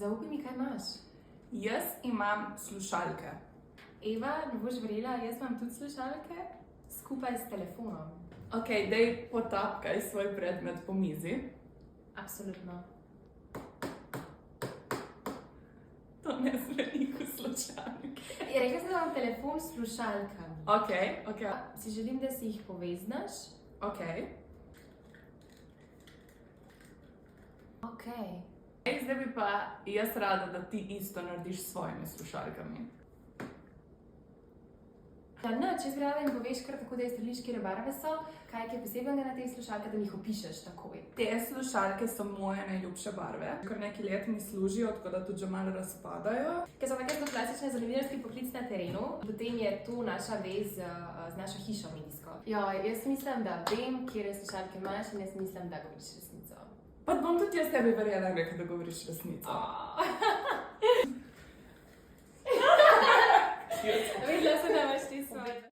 zaupaj mi, kaj imaš. Jaz imam slušalke. Eva, ne boš verjela, jaz imam tudi slušalke, skupaj s telefonom. Ok, daj potapkaj svoj predmet po mizi. Absolutno. To ne zveni kot slušalke. Rekla sem, da imam telefon s slušalkami. Ok. Si želim, da si jih poveznaš. Ok. Ok. Zdaj bi pa jaz rada, da ti isto narediš s svojimi slušalkami. No, če jaz bi rada in poveš kar tako, da je streliš, kjer barve so, kaj je posebnega na teh slušalkah, da mi jih opišeš takoj. Te slušalke so moje najljubše barve. Kar nekaj let mi služijo, tako da tudi že malo razpadajo. Ker so tako zelo klasične za novinarski poklic na terenu, potem je tu naša vez z našo hišo medijsko. Ja, jaz mislim, da vem, kje slušalke imaš in jaz mislim, da govoriš resnico. Pa bom tudi jaz tebi verjela, da govoriš resnico.